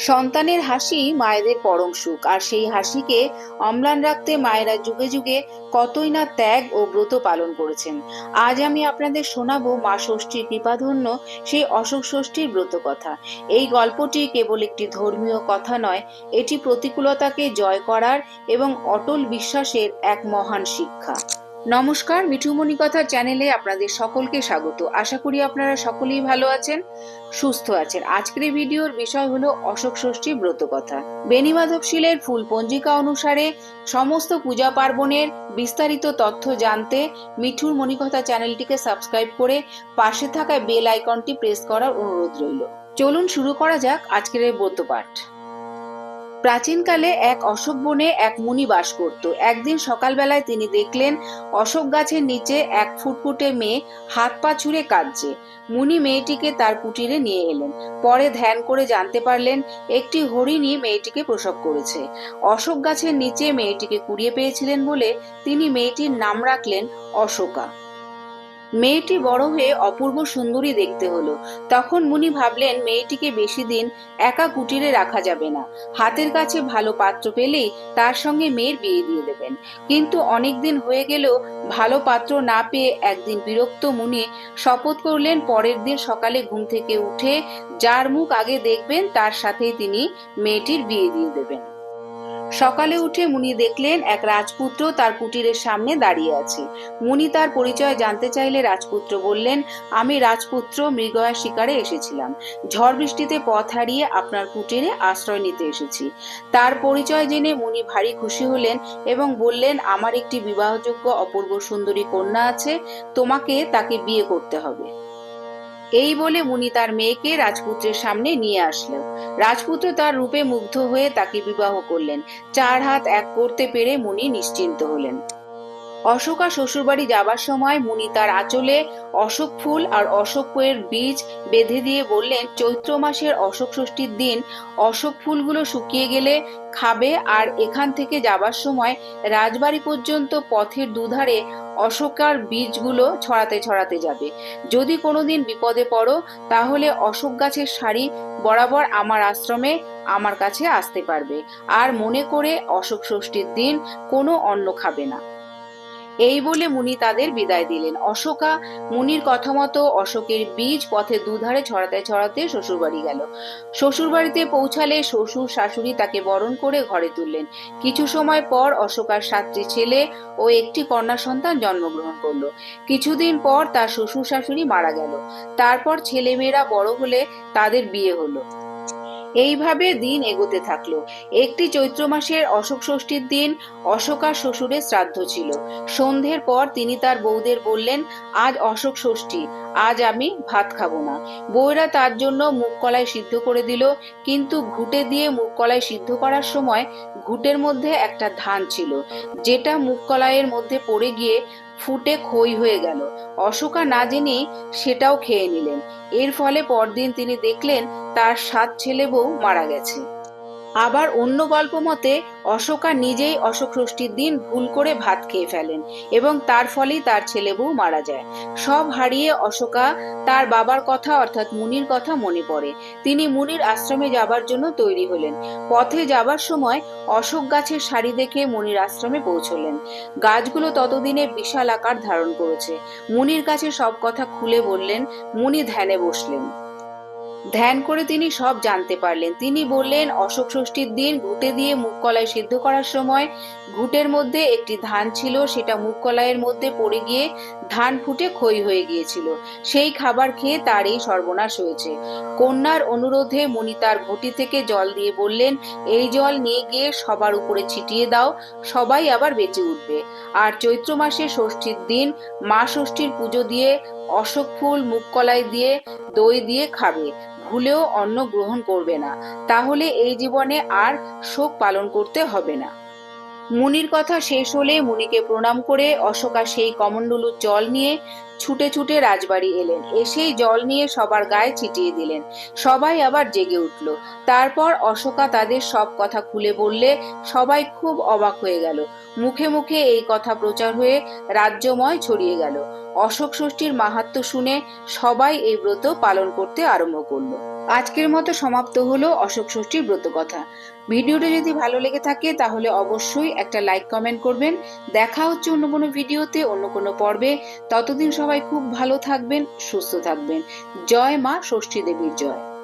সন্তানের হাসি মায়েদের পরম সুখ, আর সেই হাসিকে অম্লান রাখতে মায়েরা যুগে যুগে কতই না ত্যাগ ও ব্রত পালন করেছেন। আজ আমি আপনাদের শোনাবো মা ষষ্ঠীর কৃপাধন্য সেই অশোক ষষ্ঠীর ব্রত কথা। এই গল্পটি কেবল একটি ধর্মীয় কথা নয়, এটি প্রতিকূলতাকে জয় করার এবং অটল বিশ্বাসের এক মহান শিক্ষা। নমস্কার, মিঠুমণি কথা চ্যানেলে আপনাদের সকলকে স্বাগত। আশা করি আপনারা সকলেই ভালো আছেন, সুস্থ আছেন। আজকের এই ভিডিওর বিষয় হলো অশোক ষষ্ঠী ব্রত কথা। বেণীমাধব শীলের ফুল পঞ্জিকা অনুসারে সমস্ত পূজা পার্বণের বিস্তারিত তথ্য জানতে মিঠুর মণিকথা চ্যানেলটিকে সাবস্ক্রাইব করে পাশে থাকা বেল আইকনটি প্রেস করার অনুরোধ রইল। চলুন শুরু করা যাক আজকের এই ব্রত পাঠ। প্রাচীনকালে এক অশোক বনে এক মুনি বাস করত। একদিন সকালবেলায় তিনি দেখলেন অশোক গাছের নিচে এক ফুটফুটে মেয়ে হাত পা ছুঁড়ে কাঁদছে। মুনি মেয়েটিকে তার কুটিরে নিয়ে এলেন। পরে ধ্যান করে জানতে পারলেন একটি হরিণী মেয়েটিকে প্রসব করেছে। অশোক গাছের নিচে মেয়েটিকে কুড়িয়ে পেয়েছিলেন বলে তিনি মেয়েটির নাম রাখলেন অশোকা। মেয়েটি বড় হয়ে অপূর্ব সুন্দরী দেখতে হলো। তখন মুনি ভাবলেন মেয়েটিকে বেশি দিন একা কুটিরে রাখা যাবে না, হাতের কাছে ভালো পাত্র পেলেই তার সঙ্গে মেয়ের বিয়ে দিয়ে দেবেন। কিন্তু অনেক দিন হয়ে গেলেও ভালো পাত্র না পেয়ে একদিন বিরক্ত মুনি শপথ করলেন পরের দিন সকালে ঘুম থেকে উঠে যার মুখ আগে দেখবেন তার সাথেই তিনি মেয়েটির বিয়ে দিয়ে দেবেন। সকালে উঠে মুনি দেখলেন এক রাজপুত্র তার কুটিরের সামনে দাঁড়িয়ে আছে। মুনি তার পরিচয় জানতে চাইলে রাজপুত্র বললেন, আমি রাজপুত্র মৃগয়া শিকারে এসেছিলাম। ঝড় বৃষ্টিতে পথ হারিয়ে আপনার কুটিরে আশ্রয় নিতে এসেছি। তার পরিচয় জেনে মুনি ভারী খুশি হলেন এবং বললেন, আমার একটি বিবাহযোগ্য অপূর্ব সুন্দরী কন্যা আছে, তোমাকে তাকে বিয়ে করতে হবে। এই বলে মুনি তার মেয়েকে রাজপুত্রের সামনে নিয়ে আসলেন। রাজপুত্র তার রূপে মুগ্ধ হয়ে তাকে বিবাহ করলেন। 4 হাত এক করতে পেরে মুনি নিশ্চিন্ত হলেন। অশোকা শ্বশুরবাড়ি যাবার সময় মুনি তার আঁচলে অশোক ফুল আর অশোকের বীজ বেঁধে দিয়ে বললেন, চৈত্র মাসের অশোক ষষ্ঠীর দিন অশোক ফুলগুলো শুকিয়ে গেলে খাবে, আর এখান থেকে যাবার সময় রাজবাড়ি পর্যন্ত পথের দুধারে অশোকার বীজগুলো ছড়াতে ছড়াতে যাবে। যদি কোনোদিন বিপদে পড়ো তাহলে অশোক গাছের সারি বরাবর আমার আশ্রমে আমার কাছে আসতে পারবে, আর মনে করে অশোক ষষ্ঠীর দিন কোনো অন্ন খাবে না। এই বলে মুনি তাদের বিদায় দিলেন। অশোকা মুনির কথা মতো অশোকের বীজ পথে দুধারে ছড়াতে ছড়াতে শ্বশুরবাড়ি গেল। শ্বশুরবাড়িতে পৌঁছালে শ্বশুর শাশুড়ি তাকে বরণ করে ঘরে তুললেন। কিছু সময় পর অশোকার 7টি ছেলে ও একটি কন্যা সন্তান জন্মগ্রহণ করলো। কিছুদিন পর তার শ্বশুর শাশুড়ি মারা গেল। তারপর ছেলেমেয়েরা বড় হলে তাদের বিয়ে হলো। এইভাবে দিন এগোতে থাকলো। একটি চৈত্র মাসের অশোক ষষ্ঠীর দিন অশোকার শ্বশুরের শ্রাদ্ধ ছিল। সন্ধ্যের পর তিনি তার বউদের বললেন, আজ অশোক ষষ্ঠী, আজ আমি ভাত খাবো না। বউরা তার জন্য মুগ কলাই সিদ্ধ করে দিল, কিন্তু ঘুটে দিয়ে মুগ কলাই সিদ্ধ করার সময় ঘুটের মধ্যে একটা ধান ছিল, যেটা মুগ কলাইয়ের মধ্যে পড়ে গিয়ে ফুটে খই হয়ে গেল। অশোকা না জেনেই সেটাও খেয়ে নিলেন। এর ফলে পরদিন তিনি দেখলেন তার 7 ছেলে বউ মারা গেছে। আবার অন্য গল্প মতে অশোকা নিজেই অশোক ষষ্ঠীর দিন ভুল করে ভাত খেয়ে ফেলেন এবং তার ফলেই তার ছেলে বউ মারা যায়। সব হারিয়ে অশোকা তার বাবার কথা অর্থাৎ মুনির কথা মনে পড়ে। তিনি মুনির আশ্রমে যাবার জন্য তৈরি হলেন। পথে যাবার সময় অশোক গাছের সারি দেখে মুনির আশ্রমে পৌঁছলেন। গাছগুলো ততদিনে বিশাল আকার ধারণ করেছে। মুনির কাছে সব কথা খুলে বললেন। মুনি ধ্যানে বসলেন। ধ্যান করে তিনি সব জানতে পারলেন। তিনি বললেন, অশোক ষষ্ঠীর দিন ঘুটে দিয়ে মুগ কলাই সিদ্ধ করার সময় ঘুটের মধ্যে একটি ধান ছিল, সেটা মুগ কলাইয়ের মধ্যে পড়ে গিয়ে ধান ফুটে খই হয়ে গিয়েছিল। সেই খাবার খেয়ে তার এই সর্বনাশ হয়েছে। কন্যার অনুরোধে মুনি তার ঘটি থেকে জল দিয়ে বললেন, এই জল নিয়ে গিয়ে সবার উপরে ছিটিয়ে দাও, সবাই আবার বেঁচে উঠবে। আর চৈত্র মাসে ষষ্ঠীর দিন মা ষষ্ঠীর পুজো দিয়ে অশোক ফুল মুগ কলাই দিয়ে দই দিয়ে খাবে, ভুলেও অন্ন গ্রহণ করবে না, তাহলে এই জীবনে আর শোক পালন করতে হবে না। মুনির কথা শেষ হলে মুনিকে প্রণাম করে অশোকা সেই কমণ্ডলুর জল নিয়ে ছুটে ছুটে রাজবাড়ি এলেন। এসেই জল নিয়ে সবার গায়ে ছিটিয়ে দিলেন। সবাই আবার জেগে উঠল। তারপর অশোকা তাদের সব কথা খুলে বললে সবাই খুব অবাক হয়ে গেল। মুখে মুখে এই কথা প্রচার হয়ে রাজ্যময় ছড়িয়ে গেল। অশোক ষষ্ঠীর মাহাত্ম্য শুনে সবাই এই ব্রত পালন করতে আরম্ভ করলো। আজকের মতো সমাপ্ত হলো অশোক ষষ্ঠীর ব্রত কথা। ভিডিওটা যদি ভালো লেগে থাকে তাহলে অবশ্যই একটা লাইক কমেন্ট করবেন। দেখা হচ্ছে অন্য কোনো ভিডিওতে, অন্য কোনো পর্বে। ততদিন সবাই খুব ভালো থাকবেন, সুস্থ থাকবেন। জয় মা ষষ্ঠী দেবীর জয়।